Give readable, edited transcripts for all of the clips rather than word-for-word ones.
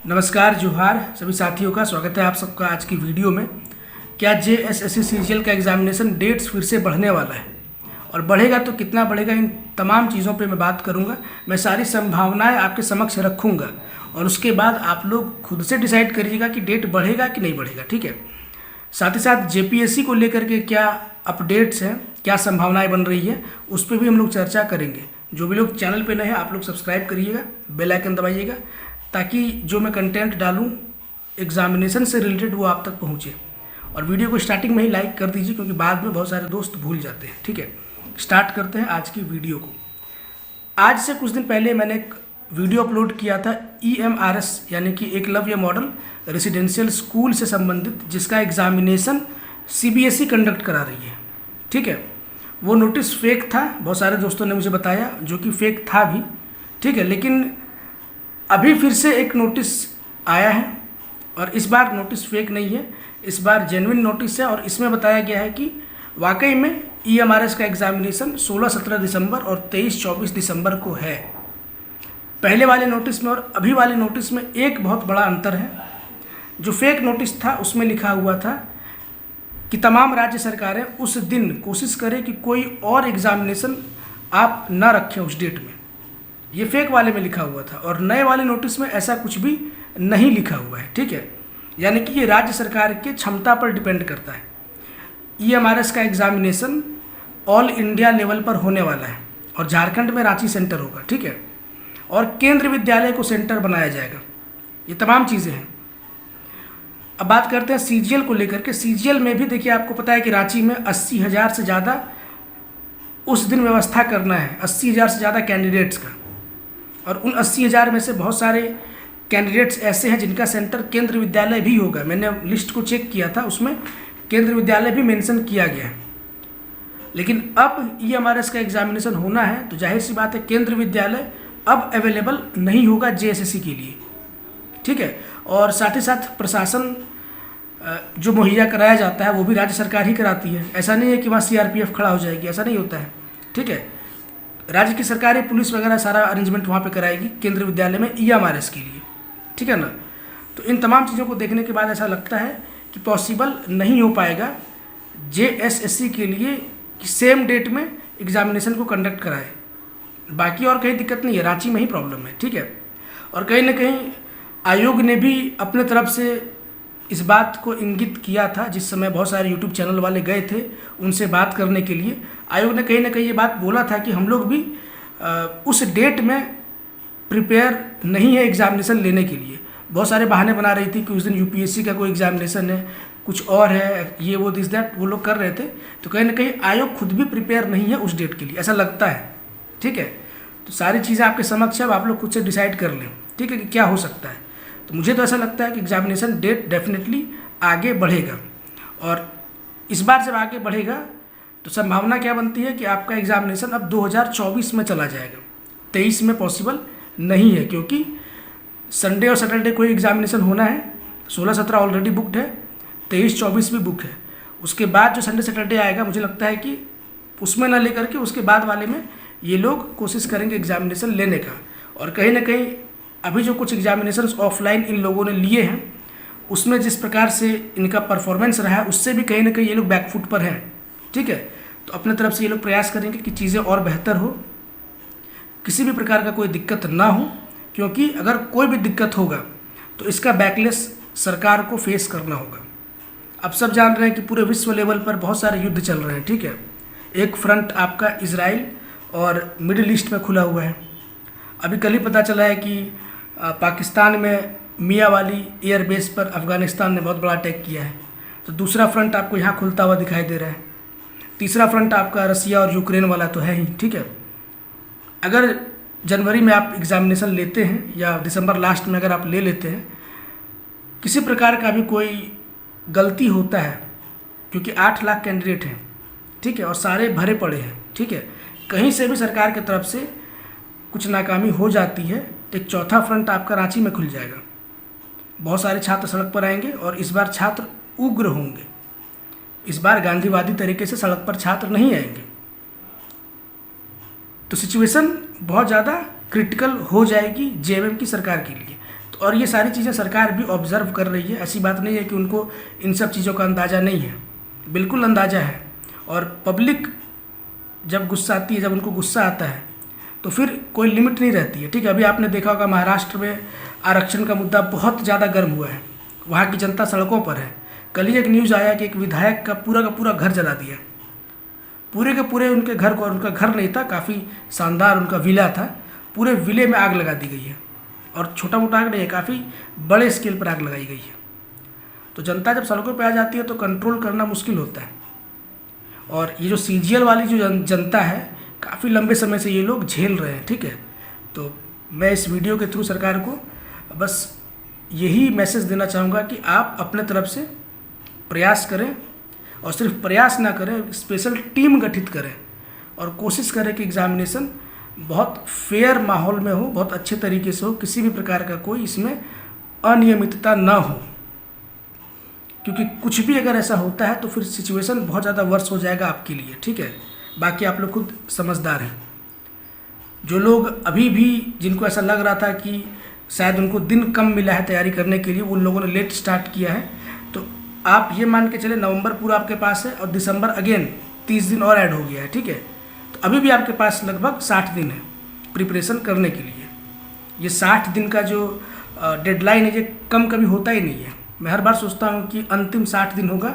नमस्कार जोहार सभी साथियों का स्वागत है आप सबका आज की वीडियो में। क्या जेएसएससी सीजीएल का एग्जामिनेशन डेट्स फिर से बढ़ने वाला है और बढ़ेगा तो कितना बढ़ेगा, इन तमाम चीज़ों पे मैं बात करूंगा। मैं सारी संभावनाएं आपके समक्ष रखूंगा और उसके बाद आप लोग खुद से डिसाइड करिएगा कि डेट बढ़ेगा कि नहीं बढ़ेगा, ठीक है। साथ ही साथ जेपीएससी को लेकर के क्या अपडेट्स हैं, क्या संभावनाएं बन रही है, उस पर भी हम लोग चर्चा करेंगे। जो भी लोग चैनल पे नए हैं आप लोग सब्सक्राइब करिएगा, बेल आइकन दबाइएगा ताकि जो मैं कंटेंट डालूं एग्जामिनेशन से रिलेटेड वो आप तक पहुंचे। और वीडियो को स्टार्टिंग में ही लाइक कर दीजिए क्योंकि बाद में बहुत सारे दोस्त भूल जाते हैं, ठीक है। स्टार्ट करते हैं आज की वीडियो को। आज से कुछ दिन पहले मैंने एक वीडियो अपलोड किया था EMRS यानी कि एकलव्य मॉडल रेसिडेंशियल स्कूल से संबंधित, जिसका एग्जामिनेशन CBSE कंडक्ट करा रही है, ठीक है। वो नोटिस फेक था, बहुत सारे दोस्तों ने मुझे बताया, जो कि फेक था भी, ठीक है। लेकिन अभी फिर से एक नोटिस आया है और इस बार नोटिस फेक नहीं है, इस बार जेन्युइन नोटिस है। और इसमें बताया गया है कि वाकई में EMRS का एग्जामिनेशन 16-17 दिसंबर और 23-24 दिसंबर को है। पहले वाले नोटिस में और अभी वाले नोटिस में एक बहुत बड़ा अंतर है। जो फेक नोटिस था उसमें लिखा हुआ था कि तमाम राज्य सरकारें उस दिन कोशिश करें कि कोई और एग्जामिनेशन आप न रखें उस डेट में। ये फेक वाले में लिखा हुआ था और नए वाले नोटिस में ऐसा कुछ भी नहीं लिखा हुआ है, ठीक है। यानी कि ये राज्य सरकार के क्षमता पर डिपेंड करता है। EMRS का एग्जामिनेशन ऑल इंडिया लेवल पर होने वाला है और झारखंड में रांची सेंटर होगा, ठीक है। और केंद्र विद्यालय को सेंटर बनाया जाएगा। ये तमाम चीज़ें हैं। अब बात करते हैं CGL को लेकर के। CGL में भी देखिए, आपको पता है कि रांची में 80,000 से ज़्यादा उस दिन व्यवस्था करना है, 80,000 से ज़्यादा कैंडिडेट्स का। और उन 80,000 में से बहुत सारे कैंडिडेट्स ऐसे हैं जिनका सेंटर केंद्र विद्यालय भी होगा। मैंने लिस्ट को चेक किया था, उसमें केंद्र विद्यालय भी मेंशन किया गया है। लेकिन अब EMRS का एग्जामिनेशन होना है तो जाहिर सी बात है केंद्र विद्यालय अब अवेलेबल नहीं होगा JSSC के लिए, ठीक है। और साथ ही साथ प्रशासन जो मुहैया कराया जाता है वो भी राज्य सरकार ही कराती है। ऐसा नहीं है कि वहाँ CRPF खड़ा हो जाएगी, ऐसा नहीं होता है, ठीक है। राज्य की सरकारी पुलिस वगैरह सारा अरेंजमेंट वहाँ पे कराएगी केंद्र विद्यालय में EMRS के लिए, ठीक है ना। तो इन तमाम चीज़ों को देखने के बाद ऐसा लगता है कि पॉसिबल नहीं हो पाएगा JSSC के लिए कि सेम डेट में एग्जामिनेशन को कंडक्ट कराए। बाकी और कहीं दिक्कत नहीं है, रांची में ही प्रॉब्लम है, ठीक है। और कहीं ना कहीं आयोग ने भी अपने तरफ से इस बात को इंगित किया था। जिस समय बहुत सारे YouTube चैनल वाले गए थे उनसे बात करने के लिए, आयोग ने कहीं ना कहीं ये बात बोला था कि हम लोग भी उस डेट में प्रिपेयर नहीं है एग्जामिनेशन लेने के लिए। बहुत सारे बहाने बना रही थी कि उस दिन UPSC का कोई एग्जामिनेशन है, कुछ और है, ये वो दिस दैट वो लोग कर रहे थे। तो कहीं ना कहीं आयोग खुद भी प्रिपेयर नहीं है उस डेट के लिए, ऐसा लगता है, ठीक है। तो सारी चीज़ें आपके समक्ष है, अब आप लोग खुद से डिसाइड कर लें, ठीक है, कि क्या हो सकता है। तो मुझे तो ऐसा लगता है कि एग्जामिनेशन डेट डेफिनेटली आगे बढ़ेगा। और इस बार जब आगे बढ़ेगा तो संभावना क्या बनती है कि आपका एग्जामिनेशन अब 2024 में चला जाएगा। 23 में पॉसिबल नहीं है क्योंकि संडे और सैटरडे कोई एग्जामिनेशन होना है। 16-17 ऑलरेडी बुकड है, 23-24 भी बुक है। उसके बाद जो संडे सैटरडे आएगा मुझे लगता है कि उसमें ना लेकर के उसके बाद वाले में ये लोग कोशिश करेंगे एग्जामिनेशन लेने का। और कहीं ना कहीं अभी जो कुछ एग्जामिनेशन ऑफलाइन इन लोगों ने लिए हैं उसमें जिस प्रकार से इनका परफॉर्मेंस रहा है उससे भी कहीं ना कहीं ये लोग बैकफुट पर हैं, ठीक है। तो अपने तरफ से ये लोग प्रयास करेंगे कि चीज़ें और बेहतर हो, किसी भी प्रकार का कोई दिक्कत ना हो, क्योंकि अगर कोई भी दिक्कत होगा तो इसका बैकलेस सरकार को फेस करना होगा। अब सब जान रहे हैं कि पूरे विश्व लेवल पर बहुत सारे युद्ध चल रहे हैं, ठीक है। एक फ्रंट आपका इजराइल और मिडिल ईस्ट में खुला हुआ है। अभी कल ही पता चला है कि पाकिस्तान में मियाँवाली एयरबेस पर अफ़गानिस्तान ने बहुत बड़ा अटैक किया है। तो दूसरा फ्रंट आपको यहाँ खुलता हुआ दिखाई दे रहा है। तीसरा फ्रंट आपका रसिया और यूक्रेन वाला तो है ही, ठीक है। अगर जनवरी में आप एग्जामिनेशन लेते हैं या दिसंबर लास्ट में अगर आप ले लेते हैं, किसी प्रकार का भी कोई गलती होता है, क्योंकि 8 लाख कैंडिडेट हैं, ठीक है, और सारे भरे पड़े हैं, ठीक है, कहीं से भी सरकार की तरफ से कुछ नाकामी हो जाती है तो एक चौथा फ्रंट आपका रांची में खुल जाएगा। बहुत सारे छात्र सड़क पर आएंगे और इस बार छात्र उग्र होंगे। इस बार गांधीवादी तरीके से सड़क पर छात्र नहीं आएंगे। तो सिचुएशन बहुत ज़्यादा क्रिटिकल हो जाएगी JMM की सरकार के लिए। तो और ये सारी चीज़ें सरकार भी ऑब्जर्व कर रही है, ऐसी बात नहीं है कि उनको इन सब चीज़ों का अंदाज़ा नहीं है, बिल्कुल अंदाज़ा है। और पब्लिक जब गुस्सा आती है, जब उनको गुस्सा आता है तो फिर कोई लिमिट नहीं रहती है, ठीक है। अभी आपने देखा होगा महाराष्ट्र में आरक्षण का मुद्दा बहुत ज़्यादा गर्म हुआ है, वहाँ की जनता सड़कों पर है। कल ही एक न्यूज़ आया कि एक विधायक का पूरा घर जला दिया, पूरे के पूरे उनके घर को, और उनका घर नहीं था, काफ़ी शानदार उनका विला था, पूरे विले में आग लगा दी गई है। और छोटा मोटा आग नहीं है, काफ़ी बड़े स्केल पर आग लगाई गई है। तो जनता जब सड़कों पर आ जाती है तो कंट्रोल करना मुश्किल होता है। और ये जो सीजीएल वाली जो जनता है, काफ़ी लंबे समय से ये लोग झेल रहे हैं, ठीक है। तो मैं इस वीडियो के थ्रू सरकार को बस यही मैसेज देना चाहूँगा कि आप अपने तरफ से प्रयास करें, और सिर्फ प्रयास ना करें, स्पेशल टीम गठित करें और कोशिश करें कि एग्ज़ामिनेशन बहुत फेयर माहौल में हो, बहुत अच्छे तरीके से हो, किसी भी प्रकार का कोई इसमें अनियमितता ना हो। क्योंकि कुछ भी अगर ऐसा होता है तो फिर सिचुएशन बहुत ज़्यादा वर्स हो जाएगा आपके लिए, ठीक है। बाकी आप लोग खुद समझदार हैं। जो लोग अभी भी, जिनको ऐसा लग रहा था कि शायद उनको दिन कम मिला है तैयारी करने के लिए, उन लोगों ने लेट स्टार्ट किया है, तो आप ये मान के चले नवंबर पूरा आपके पास है और दिसंबर अगेन 30 दिन और ऐड हो गया है, ठीक है। तो अभी भी आपके पास लगभग 60 दिन है प्रिपरेशन करने के लिए। ये 60 दिन का जो डेडलाइन है, ये कम कभी होता ही नहीं है। मैं हर बार सोचता हूँ कि अंतिम 60 दिन होगा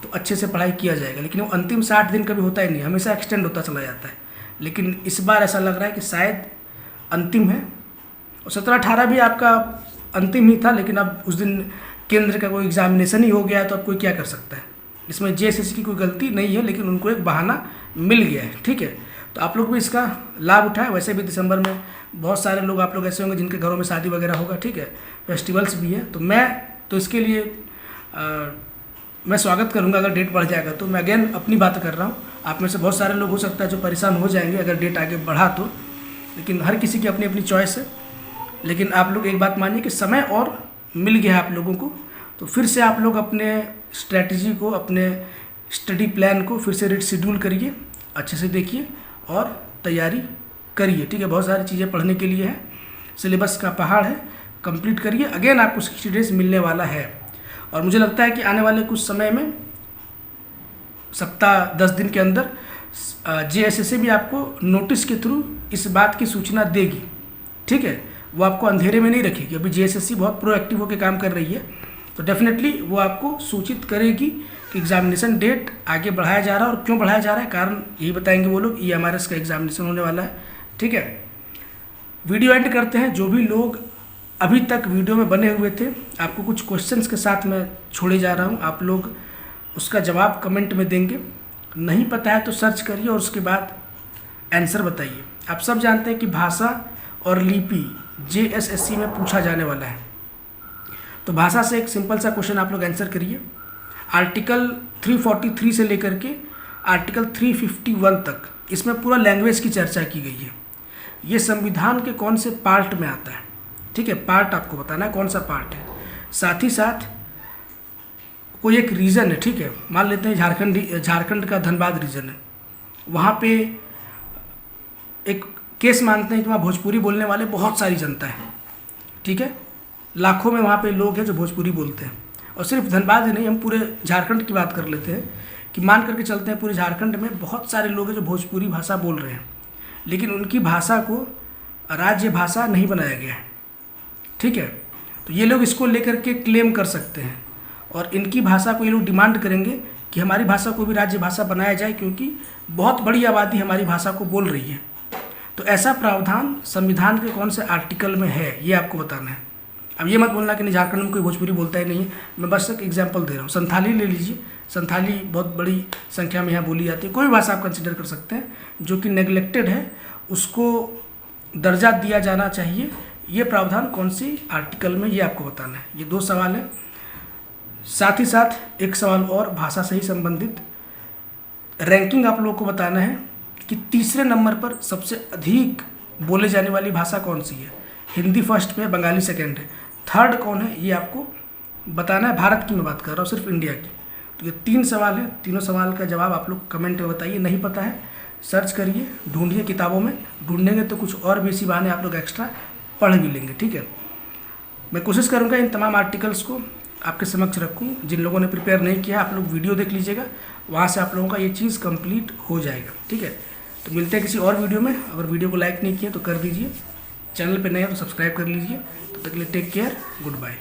तो अच्छे से पढ़ाई किया जाएगा, लेकिन वो अंतिम 60 दिन कभी होता ही नहीं, हमेशा एक्सटेंड होता चला जाता है। लेकिन इस बार ऐसा लग रहा है कि शायद अंतिम है। और 17-18 भी आपका अंतिम ही था, लेकिन अब उस दिन केंद्र का कोई एग्जामिनेशन ही हो गया है, तो अब कोई क्या कर सकता है। इसमें जेएसएससी की कोई गलती नहीं है, लेकिन उनको एक बहाना मिल गया है, ठीक है। तो आप लोग भी इसका लाभ उठाएं। वैसे भी दिसंबर में बहुत सारे लोग, आप लोग ऐसे होंगे जिनके घरों में शादी वगैरह होगा, ठीक है, फेस्टिवल्स भी है। तो मैं तो इसके लिए मैं स्वागत करूंगा अगर डेट बढ़ जाएगा तो। मैं अगेन अपनी बात कर रहा हूँ, आप में से बहुत सारे लोग हो सकता है जो परेशान हो जाएंगे अगर डेट आगे बढ़ा तो, लेकिन हर किसी की अपनी अपनी चॉइस है। लेकिन आप लोग एक बात मानिए कि समय और मिल गया है आप लोगों को, तो फिर से आप लोग अपने स्ट्रैटेजी को, अपने स्टडी प्लान को फिर से रीशेड्यूल करिए, अच्छे से देखिए और तैयारी करिए, ठीक है। बहुत सारी चीज़ें पढ़ने के लिए है, सिलेबस का पहाड़ है, कंप्लीट करिए। अगेन आपको 60 डेज मिलने वाला है, और मुझे लगता है कि आने वाले कुछ समय में, सप्ताह 10 दिन के अंदर, जेएसएससी भी आपको नोटिस के थ्रू इस बात की सूचना देगी, ठीक है। वो आपको अंधेरे में नहीं रखेगी। अभी जेएसएससी बहुत प्रोएक्टिव होकर काम कर रही है, तो डेफिनेटली वो आपको सूचित करेगी कि एग्जामिनेशन डेट आगे बढ़ाया जा रहा है, और क्यों बढ़ाया जा रहा है, कारण यही बताएंगे वो लोग। EMRS का एग्जामिनेशन होने वाला है, ठीक है। वीडियो एंड करते हैं। जो भी लोग अभी तक वीडियो में बने हुए थे, आपको कुछ क्वेश्चंस के साथ मैं छोड़े जा रहा हूं, आप लोग उसका जवाब कमेंट में देंगे। नहीं पता है तो सर्च करिए और उसके बाद आंसर बताइए। आप सब जानते हैं कि भाषा और लिपि जेएसएससी में पूछा जाने वाला है, तो भाषा से एक सिंपल सा क्वेश्चन आप लोग आंसर करिए। आर्टिकल 343 से लेकर के आर्टिकल 351 तक, इसमें पूरा लैंग्वेज की चर्चा की गई है। ये संविधान के कौन से पार्ट में आता है, ठीक है, पार्ट आपको बताना है कौन सा पार्ट है। साथ ही साथ कोई एक रीजन है, ठीक है, मान लेते हैं झारखंड का धनबाद रीजन है, वहाँ पे एक केस मानते हैं कि वहाँ भोजपुरी बोलने वाले बहुत सारी जनता है, ठीक है, लाखों में वहाँ पे लोग हैं जो भोजपुरी बोलते हैं। और सिर्फ धनबाद ही नहीं, हम पूरे झारखंड की बात कर लेते हैं कि मान करके चलते हैं पूरे झारखंड में बहुत सारे लोग हैं जो भोजपुरी भाषा बोल रहे हैं, लेकिन उनकी भाषा को राज्य भाषा नहीं बनाया गया है, ठीक है। तो ये लोग इसको लेकर के क्लेम कर सकते हैं, और इनकी भाषा को ये लोग डिमांड करेंगे कि हमारी भाषा को भी राज्य भाषा बनाया जाए, क्योंकि बहुत बड़ी आबादी हमारी भाषा को बोल रही है। तो ऐसा प्रावधान संविधान के कौन से आर्टिकल में है, ये आपको बताना है। अब ये मत बोलना कि नहीं झारखंड में कोई भोजपुरी बोलता ही नहीं है, मैं बस एक एग्जाम्पल दे रहा हूँ। संथाली ले लीजिए, संथाली बहुत बड़ी संख्या में यहाँ बोली जाती है। कोई भी भाषा आप कंसिडर कर सकते हैं जो कि नेग्लेक्टेड है, उसको दर्जा दिया जाना चाहिए। ये प्रावधान कौन सी आर्टिकल में, ये आपको बताना है। ये 2 सवाल है। साथ ही साथ एक सवाल और भाषा से ही संबंधित, रैंकिंग आप लोगों को बताना है कि तीसरे नंबर पर सबसे अधिक बोले जाने वाली भाषा कौन सी है। हिंदी फर्स्ट पे, बंगाली सेकेंड है, थर्ड कौन है ये आपको बताना है। भारत की मैं बात कर रहा हूँ, सिर्फ इंडिया की। तो ये 3 सवाल है, तीनों सवाल का जवाब आप लोग कमेंट में बताइए। नहीं पता है सर्च करिए, ढूंढिए किताबों में, ढूंढेंगे तो कुछ और भी इसी बहाने आप लोग एक्स्ट्रा पढ़ भी लेंगे, ठीक है। मैं कोशिश करूँगा इन तमाम आर्टिकल्स को आपके समक्ष रखूँ। जिन लोगों ने प्रिपेयर नहीं किया आप लोग वीडियो देख लीजिएगा, वहाँ से आप लोगों का ये चीज़ कंप्लीट हो जाएगा। ठीक है, तो मिलते हैं किसी और वीडियो में। अगर वीडियो को लाइक नहीं किया तो कर दीजिए, चैनल पे नए हो तो सब्सक्राइब कर लीजिए। तब तक के लिए टेक केयर, गुड बाय।